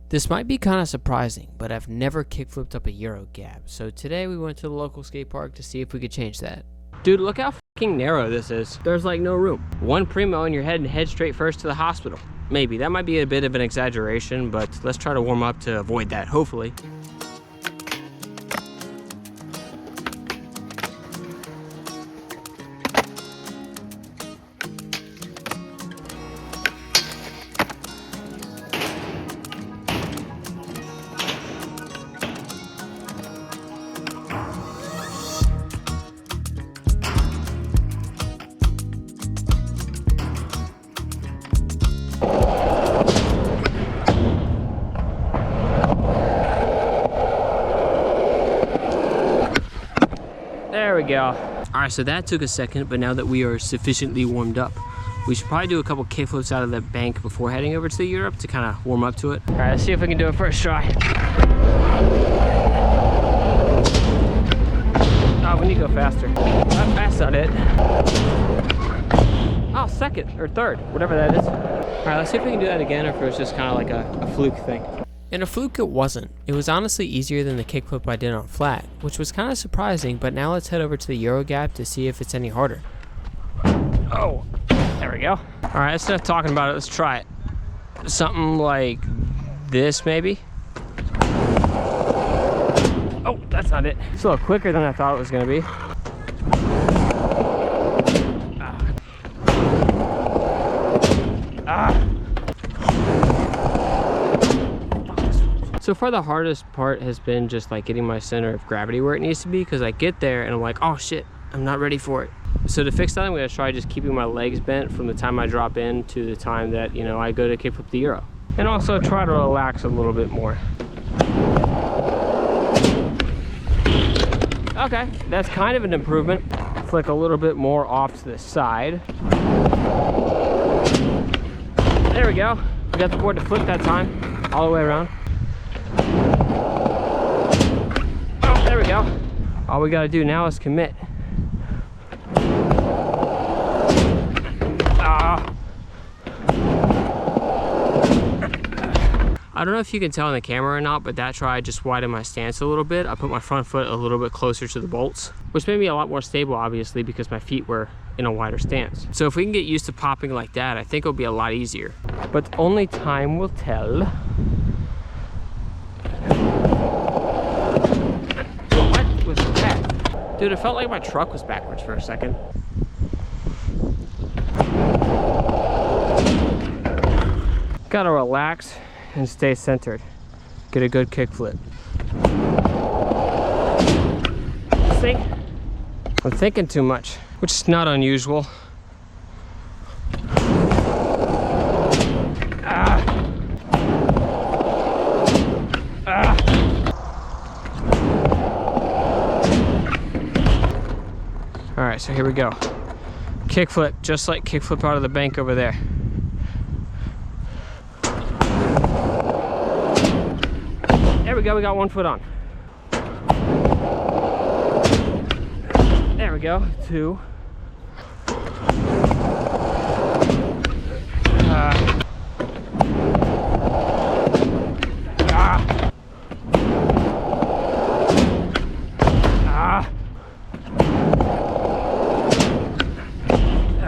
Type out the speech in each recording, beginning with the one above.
This might be kind of surprising, but I've never kickflipped up a Euro gap, so today we went to the local skate park to see if we could change that. Dude, look how fucking narrow this is. There's like no room. One primo and you're head straight first to the hospital. Maybe, that might be a bit of an exaggeration, but let's try to warm up to avoid that, hopefully. There we go. All right, so that took a second, but now that we are sufficiently warmed up, we should probably do a couple kickflips out of the bank before heading over to the Europe to kind of warm up to it. All right, let's see if we can do it first try. Oh, we need to go faster. That's not it. Oh, second or third, whatever that is. All right, let's see if we can do that again, or if it was just kind of like a fluke thing. And a fluke it wasn't. It was honestly easier than the kickflip I did on flat, which was kind of surprising, but now let's head over to the Euro gap to see if it's any harder. Oh, there we go. All right, that's enough talking about it. Let's try it. Something like this, maybe. Oh, that's not it. It's a little quicker than I thought it was gonna be. So far the hardest part has been just like getting my center of gravity where it needs to be, because I get there and I'm like, oh shit, I'm not ready for it. So to fix that, I'm gonna try just keeping my legs bent from the time I drop in to the time that, you know, I go to kickflip the Euro. And also try to relax a little bit more. Okay, that's kind of an improvement. Flick a little bit more off to the side. There we go. We got the board to flip that time, all the way around. Oh, there we go. All we gotta do now is commit. I don't know if you can tell on the camera or not, but that try I just widened my stance a little bit. I put my front foot a little bit closer to the bolts, which made me a lot more stable, obviously, because my feet were in a wider stance. So if we can get used to popping like that, I think it'll be a lot easier. But only time will tell. What was that? Dude, it felt like my truck was backwards for a second. Gotta relax and stay centered. Get a good kickflip. See? I'm thinking too much, which is not unusual. All right, so here we go. Kickflip, just like kickflip out of the bank over there. There we go, we got one foot on. There we go, two.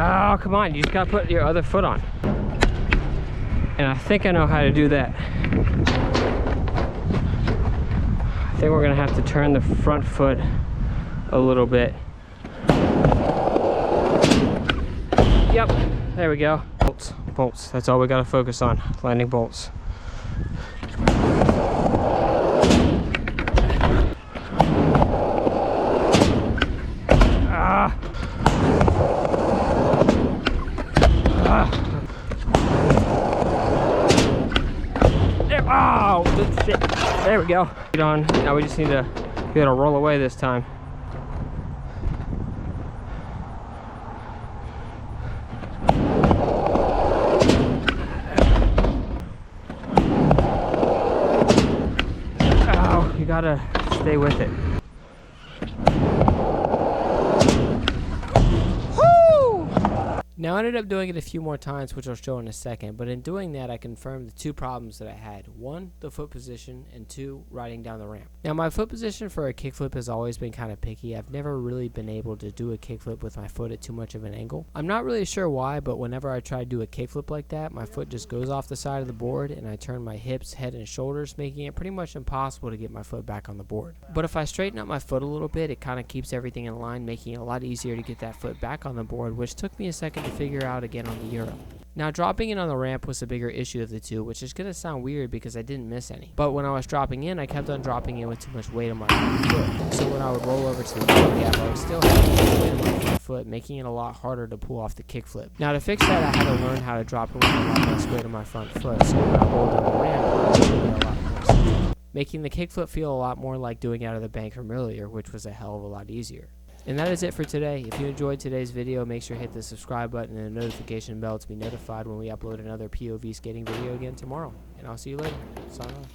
Oh, come on, you just gotta put your other foot on. And I think I know how to do that. I think we're gonna have to turn the front foot a little bit. Yep, there we go. Bolts, bolts, that's all we gotta focus on, landing bolts. Oh, shit. There we go. Get on. Now we just need to be able to roll away this time. Oh, you gotta stay with it. Now I ended up doing it a few more times, which I'll show in a second, but in doing that I confirmed the two problems that I had. One, the foot position, and two, riding down the ramp. Now my foot position for a kickflip has always been kind of picky. I've never really been able to do a kickflip with my foot at too much of an angle. I'm not really sure why, but whenever I try to do a kickflip like that, my foot just goes off the side of the board and I turn my hips, head, and shoulders, making it pretty much impossible to get my foot back on the board. But if I straighten up my foot a little bit, it kind of keeps everything in line, making it a lot easier to get that foot back on the board, which took me a second to figure out again on the Euro. Now dropping in on the ramp was the bigger issue of the two, which is going to sound weird because I didn't miss any. But when I was dropping in, I kept on dropping in with too much weight on my front foot. So when I would roll over to the Euro gap, I was still having to weight on my front foot, making it a lot harder to pull off the kickflip. Now to fix that, I had to learn how to drop in with a lot less weight on my front foot, so when I rolled on the ramp, I was doing it a lot more smooth, making the kickflip feel a lot more like doing out of the bank from earlier, which was a hell of a lot easier. And that is it for today. If you enjoyed today's video, make sure to hit the subscribe button and the notification bell to be notified when we upload another POV skating video again tomorrow. And I'll see you later. Sign off.